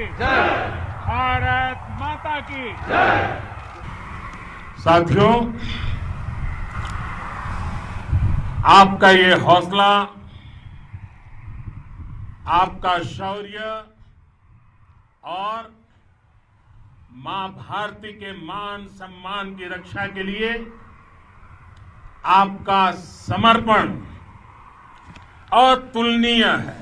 जय। भारत माता की जय। साथियों, आपका ये हौसला, आपका शौर्य और मां भारती के मान सम्मान की रक्षा के लिए आपका समर्पण अतुलनीय है।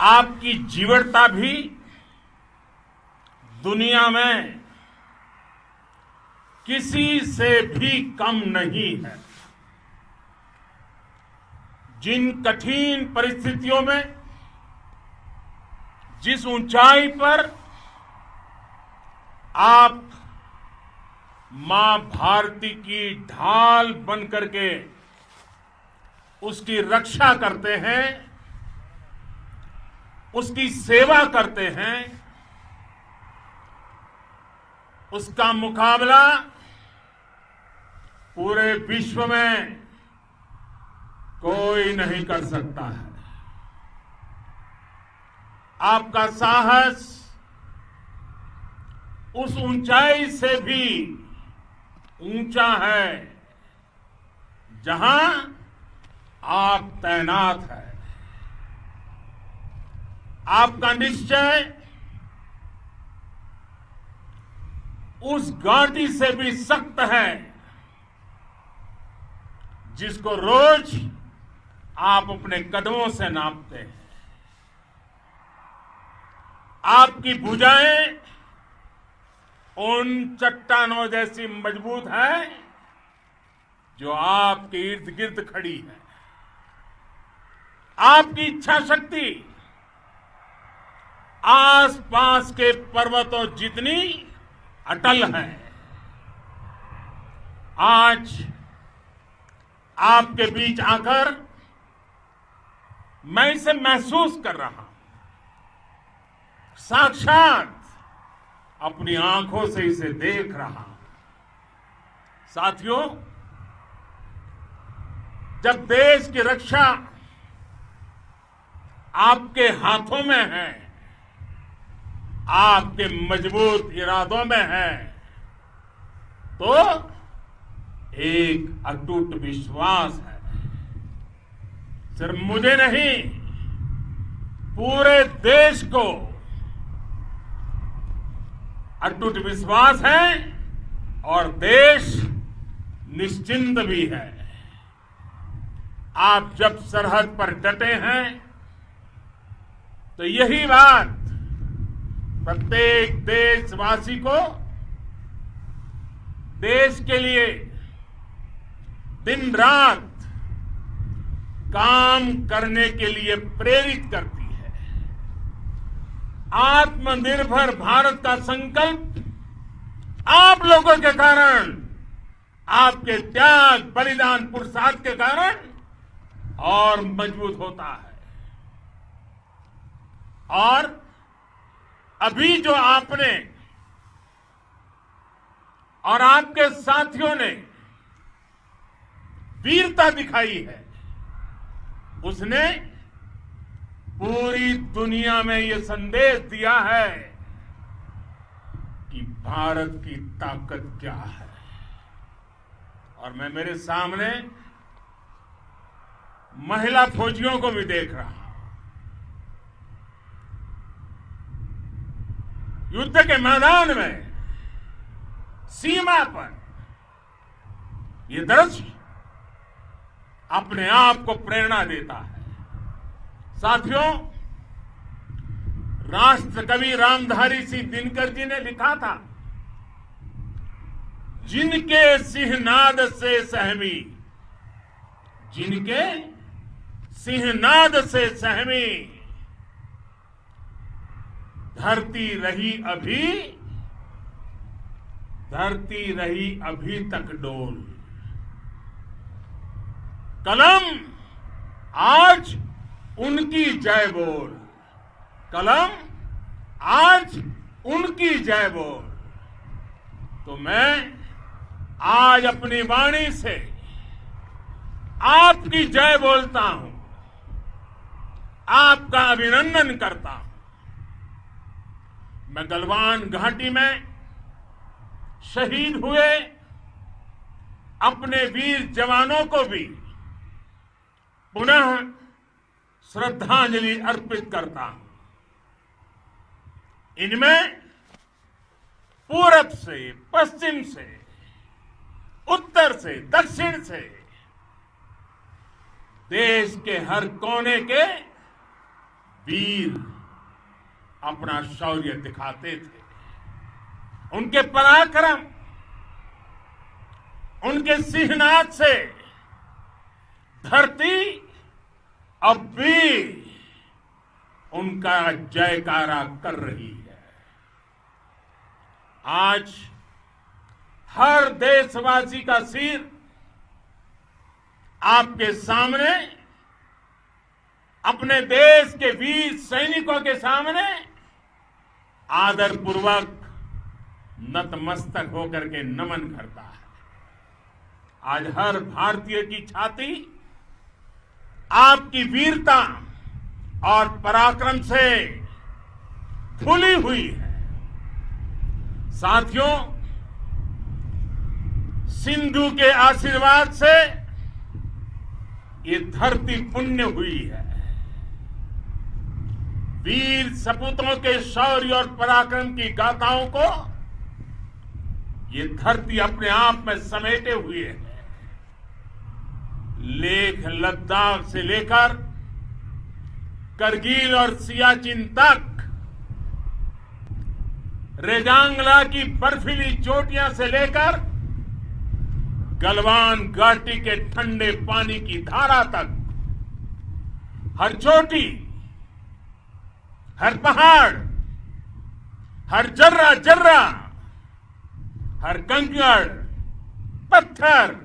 आपकी जीवटता भी दुनिया में किसी से भी कम नहीं है। जिन कठिन परिस्थितियों में, जिस ऊंचाई पर आप मां भारती की ढाल बनकर के उसकी रक्षा करते हैं, उसकी सेवा करते हैं, उसका मुकाबला पूरे विश्व में कोई नहीं कर सकता है। आपका साहस उस ऊंचाई से भी ऊंचा है जहां आप तैनात हैं। आपका निश्चय उस घाटी से भी सख्त है जिसको रोज आप अपने कदमों से नापते हैं। आपकी भुजाएं उन चट्टानों जैसी मजबूत है जो आपके इर्द गिर्द खड़ी है। आपकी इच्छा शक्ति आसपास के पर्वतों जितनी अटल है। आज आपके बीच आकर मैं इसे महसूस कर रहा हूं, साक्षात अपनी आंखों से इसे देख रहा हूं। साथियों, जब देश की रक्षा आपके हाथों में है, आपके मजबूत इरादों में है, तो एक अटूट विश्वास है। सिर्फ मुझे नहीं, पूरे देश को अटूट विश्वास है और देश निश्चिंत भी है। आप जब सरहद पर डटे हैं तो यही बात प्रत्येक देशवासी को देश के लिए दिन रात काम करने के लिए प्रेरित करती है। आत्मनिर्भर भारत का संकल्प आप लोगों के कारण, आपके त्याग बलिदान पुरुषार्थ के कारण और मजबूत होता है। और अभी जो आपने और आपके साथियों ने वीरता दिखाई है, उसने पूरी दुनिया में यह संदेश दिया है कि भारत की ताकत क्या है। और मैं मेरे सामने महिला फौजियों को भी देख रहा हूं। युद्ध के मैदान में, सीमा पर यह दृश्य अपने आप को प्रेरणा देता है। साथियों, राष्ट्र कवि रामधारी सिंह दिनकर जी ने लिखा था, जिनके सिंहनाद से सहमी, जिनके सिंहनाद से सहमी, धरती रही अभी तक डोल। कलम आज उनकी जय बोल, कलम आज उनकी जय बोल। तो मैं आज अपनी वाणी से आपकी जय बोलता हूं। आपका अभिनंदन करता हूं। मैं गलवान घाटी में शहीद हुए अपने वीर जवानों को भी पुनः श्रद्धांजलि अर्पित करता हूं। इनमें पूरब से, पश्चिम से, उत्तर से, दक्षिण से देश के हर कोने के वीर अपना शौर्य दिखाते थे। उनके पराक्रम, उनके सिंहनाद से धरती अब भी उनका जयकारा कर रही है। आज हर देशवासी का सिर आपके सामने, अपने देश के वीर सैनिकों के सामने आदरपूर्वक नतमस्तक होकर के नमन करता है। आज हर भारतीय की छाती आपकी वीरता और पराक्रम से फूली हुई है। साथियों, सिंधु के आशीर्वाद से ये धरती पुण्य हुई है। वीर सपूतों के शौर्य और पराक्रम की गाथाओं को ये धरती अपने आप में समेटे हुए है। लेह लद्दाख से लेकर करगिल और सियाचिन तक, रेजांगला की बर्फीली चोटियां से लेकर गलवान घाटी के ठंडे पानी की धारा तक, हर चोटी, हर पहाड़, हर जर्रा जर्रा, हर कंकड़, पत्थर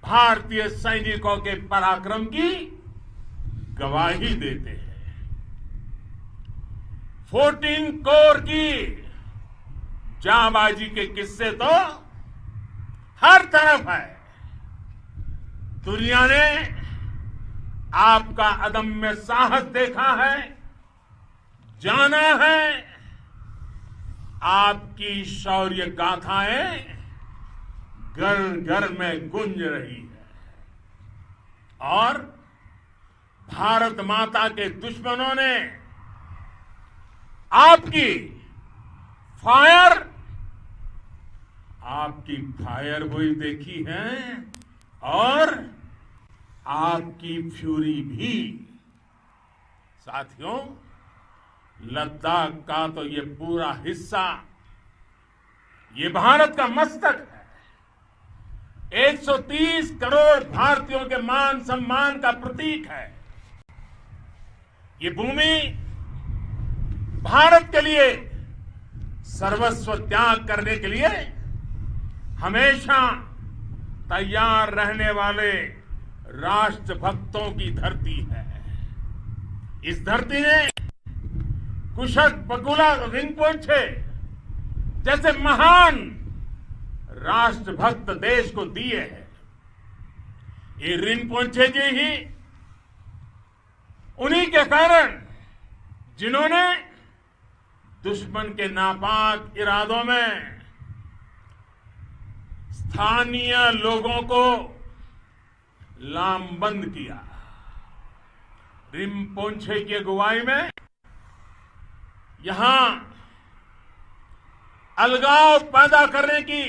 भारतीय सैनिकों के पराक्रम की गवाही देते हैं। 14 कोर की जांबाजी के किस्से तो हर तरफ है। दुनिया ने आपका अदम्य साहस देखा है, जाना है। आपकी शौर्य गाथाएं घर घर में गूंज रही है और भारत माता के दुश्मनों ने आपकी फायर हुई देखी है और आपकी फ्यूरी भी। साथियों, लद्दाख का तो ये पूरा हिस्सा ये भारत का मस्तक है। 130 करोड़ भारतीयों के मान सम्मान का प्रतीक है। ये भूमि भारत के लिए सर्वस्व त्याग करने के लिए हमेशा तैयार रहने वाले राष्ट्रभक्तों की धरती है। इस धरती ने कुशक बकुला रिंपोचे जैसे महान राष्ट्रभक्त देश को दिए हैं। ये रिंपोचे जी ही उन्हीं के कारण जिन्होंने दुश्मन के नापाक इरादों में स्थानीय लोगों को लामबंद किया। रिंपोचे की अगुवाई में यहां अलगाव पैदा करने की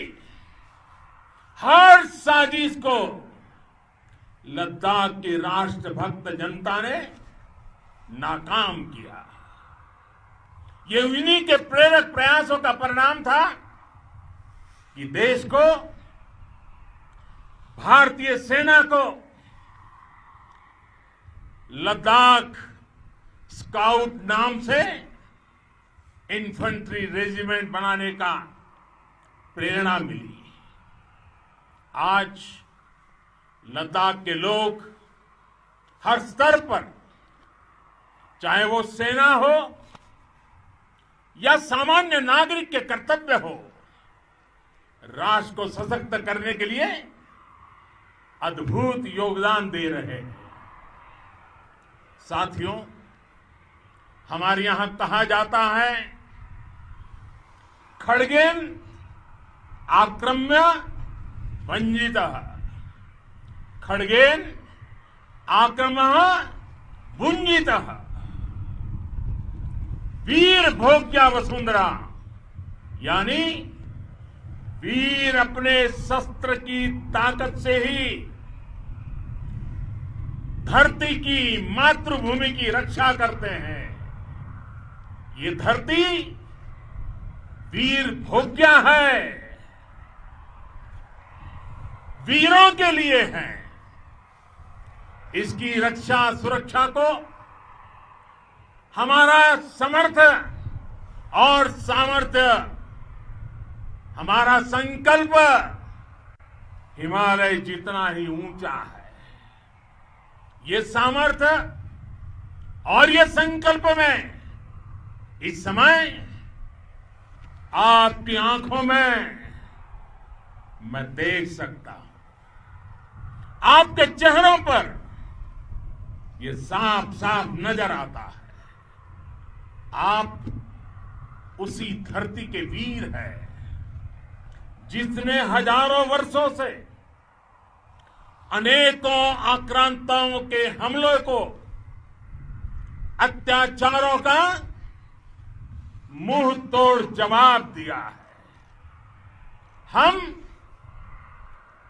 हर साजिश को लद्दाख की राष्ट्रभक्त जनता ने नाकाम किया। ये इन्हीं के प्रेरक प्रयासों का परिणाम था कि देश को, भारतीय सेना को लद्दाख स्काउट नाम से इन्फेंट्री रेजिमेंट बनाने का प्रेरणा मिली। आज लद्दाख के लोग हर स्तर पर, चाहे वो सेना हो या सामान्य नागरिक के कर्तव्य हो, राष्ट्र को सशक्त करने के लिए अद्भुत योगदान दे रहे हैं। साथियों, हमारे यहां कहा जाता है, खड्गेन आक्रम्य भंजितः, खड्गेन आक्रम्य भुंजितः, वीर भोग्या वसुंधरा, यानी वीर अपने शस्त्र की ताकत से ही धरती की, मातृभूमि की रक्षा करते हैं। ये धरती वीर भोग्या है, वीरों के लिए है। इसकी रक्षा सुरक्षा को हमारा समर्थ और सामर्थ्य, हमारा संकल्प हिमालय जितना ही ऊंचा है। ये सामर्थ्य और ये संकल्प में इस समय आपकी आंखों में मैं देख सकता हूं, आपके चेहरों पर ये साफ साफ नजर आता है। आप उसी धरती के वीर हैं जिसने हजारों वर्षों से अनेकों आक्रांताओं के हमलों को, अत्याचारों का मुंह तोड़ जवाब दिया है। हम,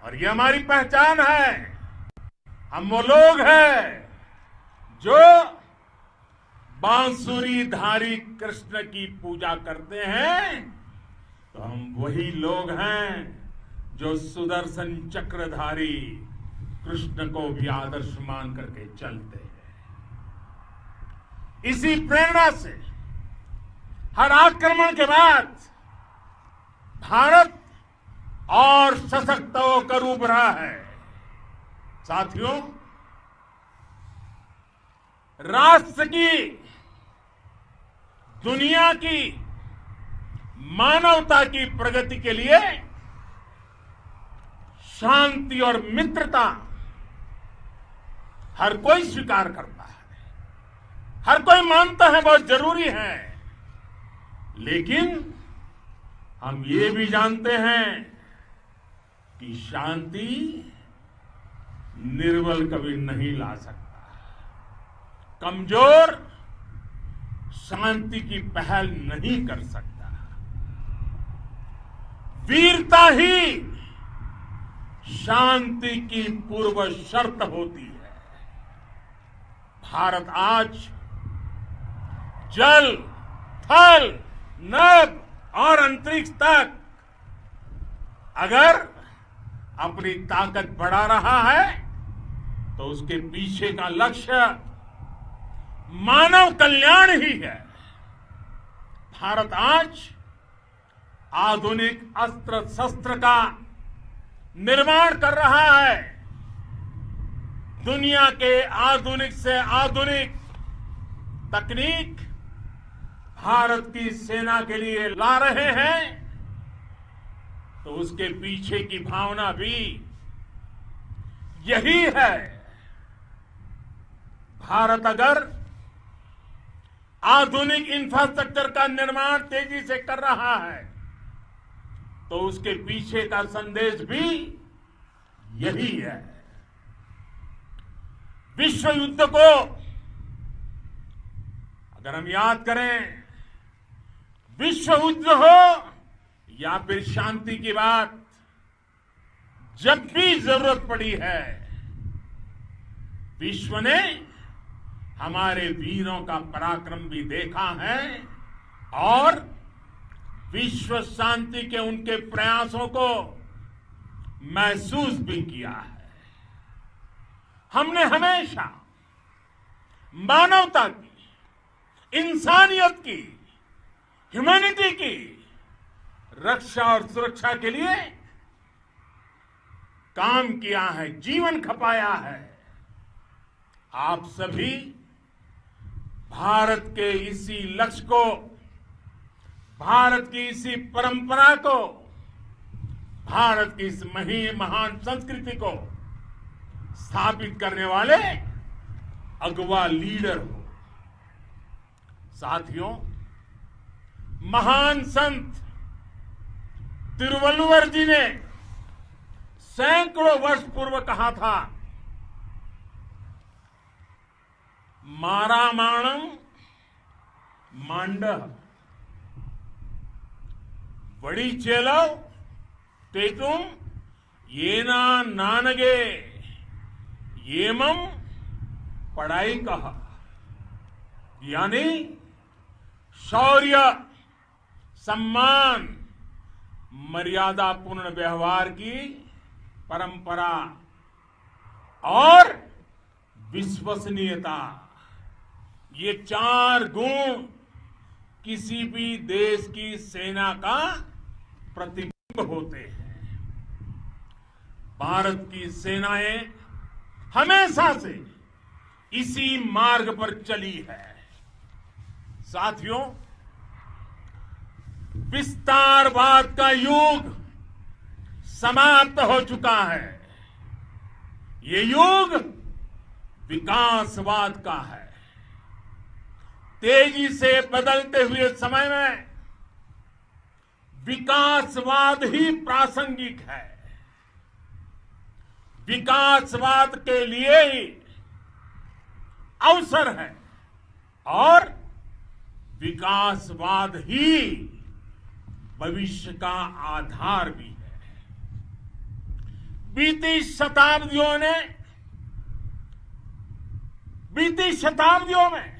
और ये हमारी पहचान है, हम वो लोग हैं जो बांसुरीधारी कृष्ण की पूजा करते हैं, तो हम वही लोग हैं जो सुदर्शन चक्रधारी कृष्ण को भी आदर्श मान करके चलते हैं। इसी प्रेरणा से हर आक्रमण के बाद भारत और सशक्त होकर उभरा है। साथियों, राष्ट्र की, दुनिया की, मानवता की प्रगति के लिए शांति और मित्रता हर कोई स्वीकार करता है, हर कोई मानता है बहुत जरूरी है। लेकिन हम ये भी जानते हैं कि शांति निर्बल कभी नहीं ला सकता। कमजोर शांति की पहल नहीं कर सकता। वीरता ही शांति की पूर्व शर्त होती है। भारत आज जल, थल, नभ और अंतरिक्ष तक अगर अपनी ताकत बढ़ा रहा है तो उसके पीछे का लक्ष्य मानव कल्याण ही है। भारत आज आधुनिक अस्त्र शस्त्र का निर्माण कर रहा है। दुनिया के आधुनिक से आधुनिक तकनीक भारत की सेना के लिए ला रहे हैं, तो उसके पीछे की भावना भी यही है। भारत अगर आधुनिक इंफ्रास्ट्रक्चर का निर्माण तेजी से कर रहा है तो उसके पीछे का संदेश भी यही है। विश्व युद्ध को अगर हम याद करें, विश्व युद्ध हो या फिर शांति की बात, जब भी जरूरत पड़ी है, विश्व ने हमारे वीरों का पराक्रम भी देखा है और विश्व शांति के उनके प्रयासों को महसूस भी किया है। हमने हमेशा मानवता की, इंसानियत की, ह्यूमैनिटी की रक्षा और सुरक्षा के लिए काम किया है, जीवन खपाया है। आप सभी भारत के इसी लक्ष्य को, भारत की इसी परंपरा को, भारत की इस महान संस्कृति को स्थापित करने वाले अगवा लीडर हो। साथियों, महान संत तिरुवल्लुवर जी ने सैकड़ों वर्ष पूर्व कहा था, मारामाणम मांडह वड़ी चेलव तेतुम येना नानगे येमम पढ़ाई कहा। यानी शौर्य, सम्मान, मर्यादापूर्ण व्यवहार की परंपरा और विश्वसनीयता, ये 4 गुण किसी भी देश की सेना का प्रतिबिंब होते हैं। भारत की सेनाएं हमेशा से इसी मार्ग पर चली है। साथियों, विस्तारवाद का युग समाप्त हो चुका है। ये युग विकासवाद का है। तेजी से बदलते हुए समय में विकासवाद ही प्रासंगिक है। विकासवाद के लिए ही अवसर है और विकासवाद ही भविष्य का आधार भी है। बीती शताब्दियों में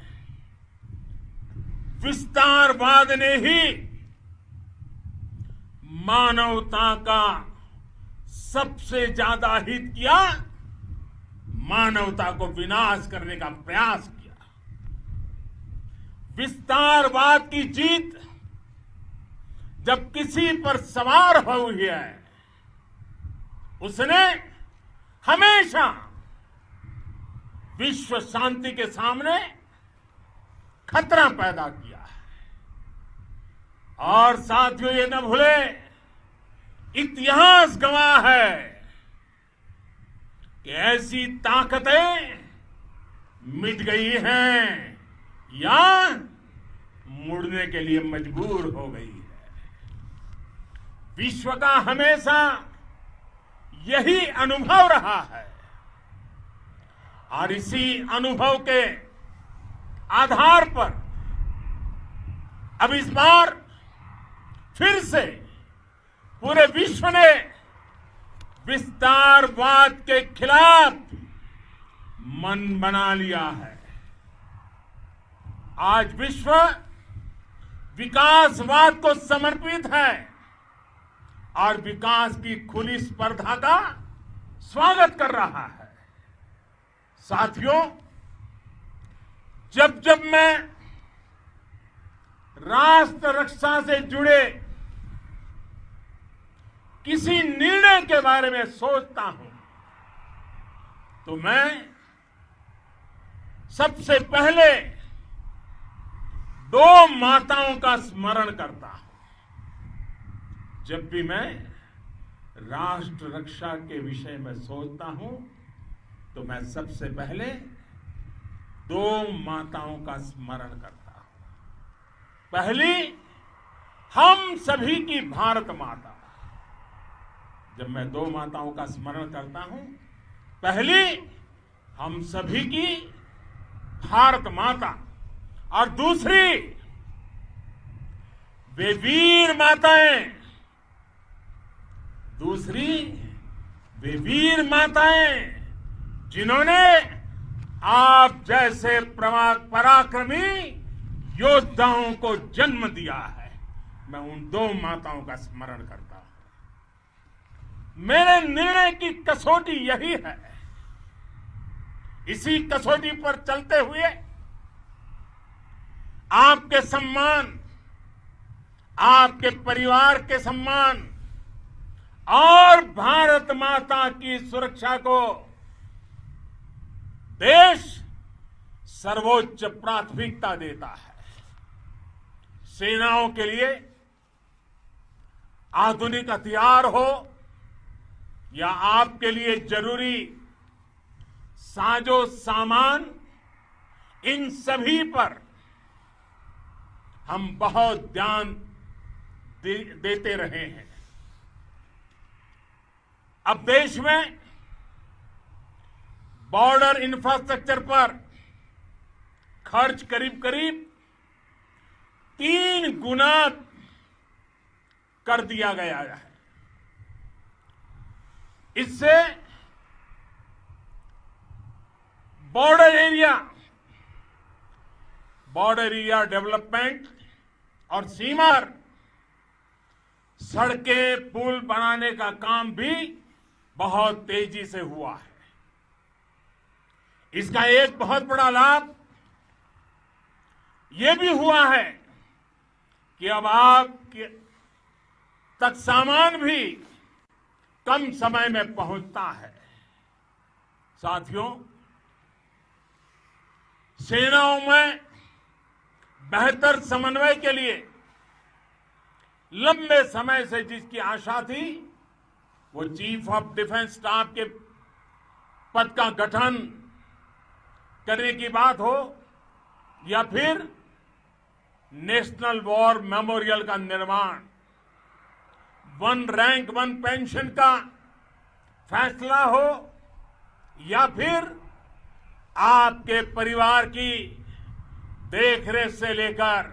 विस्तारवाद ने ही मानवता का सबसे ज्यादा हित किया, मानवता को विनाश करने का प्रयास किया। विस्तारवाद की जीत जब किसी पर सवार हुई है, उसने हमेशा विश्व शांति के सामने खतरा पैदा किया है। और साथियों, ये न भूले, इतिहास गवाह है कि ऐसी ताकतें मिट गई हैं या मुड़ने के लिए मजबूर हो गई है। विश्व का हमेशा यही अनुभव रहा है और इसी अनुभव के आधार पर अब इस बार फिर से पूरे विश्व ने विस्तारवाद के खिलाफ मन बना लिया है। आज विश्व विकासवाद को समर्पित है और विकास की खुली स्पर्धा का स्वागत कर रहा है। साथियों, जब जब मैं राष्ट्र रक्षा से जुड़े किसी निर्णय के बारे में सोचता हूं, तो मैं सबसे पहले 2 माताओं का स्मरण करता हूं। जब भी मैं राष्ट्र रक्षा के विषय में सोचता हूं, तो मैं सबसे पहले 2 माताओं का स्मरण करता हूं। पहली, हम सभी की भारत माता। जब मैं 2 माताओं का स्मरण करता हूं, पहली हम सभी की भारत माता और दूसरी वे वीर माताएं, जिन्होंने आप जैसे पराक्रमी योद्धाओं को जन्म दिया है। मैं उन 2 माताओं का स्मरण करता हूं। मेरे निर्णय की कसौटी यही है। इसी कसौटी पर चलते हुए आपके सम्मान, आपके परिवार के सम्मान और भारत माता की सुरक्षा को देश सर्वोच्च प्राथमिकता देता है। सेनाओं के लिए आधुनिक हथियार हो या आपके लिए जरूरी साजो सामान, इन सभी पर हम बहुत ध्यान देते रहे हैं। अब देश में बॉर्डर इंफ्रास्ट्रक्चर पर खर्च करीब करीब 3 गुना कर दिया गया है। इससे बॉर्डर एरिया डेवलपमेंट और सीमा सड़कें पुल बनाने का काम भी बहुत तेजी से हुआ है। इसका एक बहुत बड़ा लाभ यह भी हुआ है कि अब आप तक सामान भी कम समय में पहुंचता है। साथियों, सेनाओं में बेहतर समन्वय के लिए लंबे समय से जिसकी आशा थी, वो चीफ ऑफ डिफेंस स्टाफ के पद का गठन करने की बात हो या फिर नेशनल वॉर मेमोरियल का निर्माण, 1 रैंक 1 पेंशन का फैसला हो या फिर आपके परिवार की देखरेख से लेकर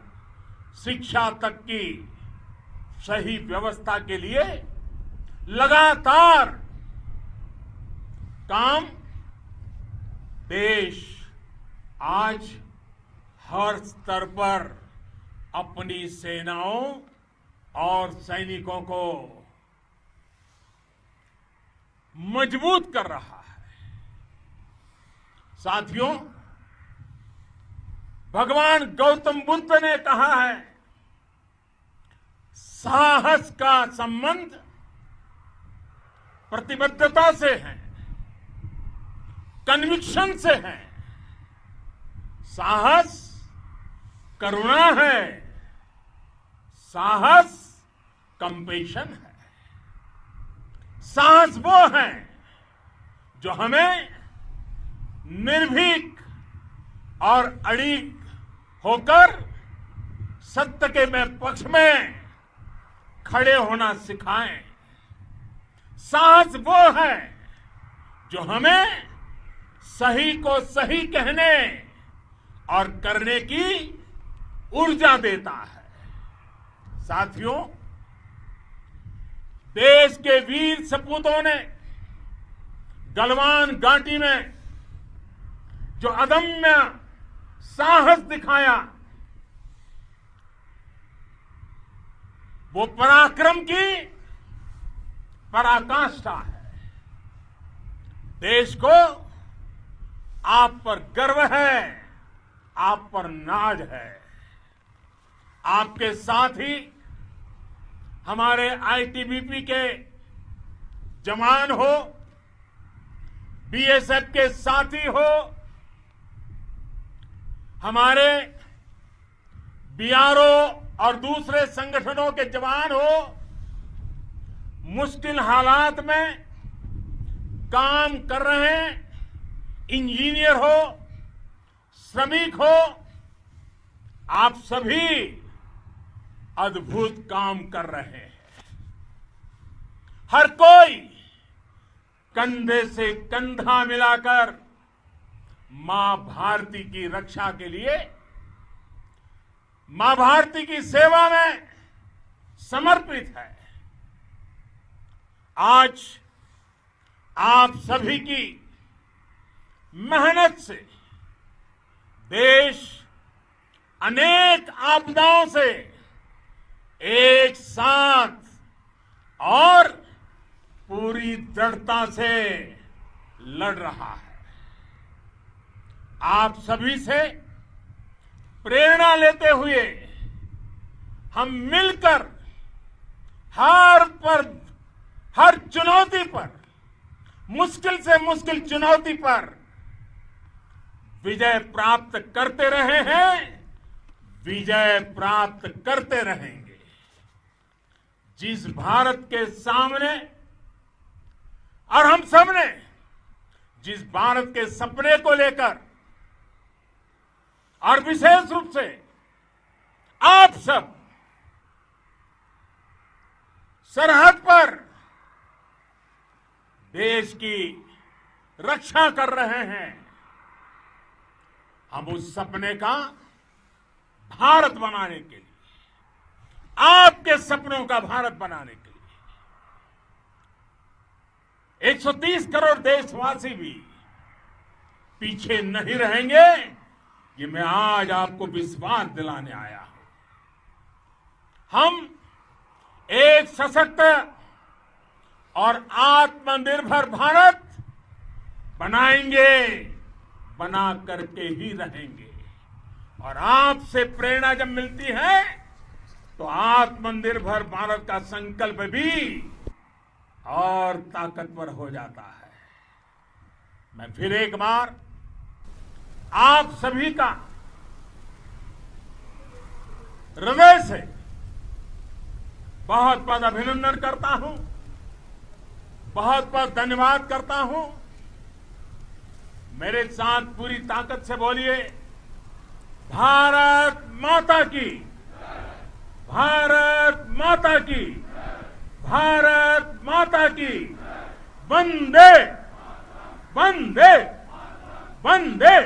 शिक्षा तक की सही व्यवस्था के लिए लगातार काम देश आज हर स्तर पर अपनी सेनाओं और सैनिकों को मजबूत कर रहा है। साथियों, भगवान गौतम बुद्ध ने कहा है, साहस का संबंध प्रतिबद्धता से है, कन्विक्शन से है। साहस करुणा है, साहस कंपेशन है। साहस वो है जो हमें निर्भीक और अड़िग होकर सत्य के पक्ष में खड़े होना सिखाएं। साहस वो है जो हमें सही को सही कहने और करने की ऊर्जा देता है। साथियों, देश के वीर सपूतों ने गलवान घाटी में जो अदम्य साहस दिखाया, वो पराक्रम की पराकाष्ठा है। देश को आप पर गर्व है, आप पर नाज है। आपके साथ ही हमारे आईटीबीपी के जवान हो, बीएसएफ के साथी हो, हमारे बीआरओ और दूसरे संगठनों के जवान हो, मुश्किल हालात में काम कर रहे हैं, इंजीनियर हो, श्रमिक हो, आप सभी अद्भुत काम कर रहे हैं। हर कोई कंधे से कंधा मिलाकर मां भारती की रक्षा के लिए, मां भारती की सेवा में समर्पित है। आज आप सभी की मेहनत से देश अनेक आपदाओं से एक साथ और पूरी दृढ़ता से लड़ रहा है। आप सभी से प्रेरणा लेते हुए हम मिलकर हर चुनौती पर, मुश्किल से मुश्किल चुनौती पर विजय प्राप्त करते रहे हैं, विजय प्राप्त करते रहेंगे। जिस भारत के सामने और हम सबने जिस भारत के सपने को लेकर और विशेष रूप से आप सब सरहद पर देश की रक्षा कर रहे हैं। हम उस सपने का भारत बनाने के लिए, आपके सपनों का भारत बनाने के लिए 130 करोड़ देशवासी भी पीछे नहीं रहेंगे, ये मैं आज आपको विश्वास दिलाने आया हूं। हम एक सशक्त और आत्मनिर्भर भारत बनाएंगे, बना करके ही रहेंगे। और आपसे प्रेरणा जब मिलती है तो आत्मनिर्भर भारत का संकल्प भी और ताकतवर हो जाता है। मैं फिर एक बार आप सभी का हृदय से बहुत बहुत अभिनंदन करता हूं, बहुत बहुत धन्यवाद करता हूं। मेरे साथ पूरी ताकत से बोलिए, भारत माता की, भारत माता की, भारत माता की, वंदे वंदे वंदे।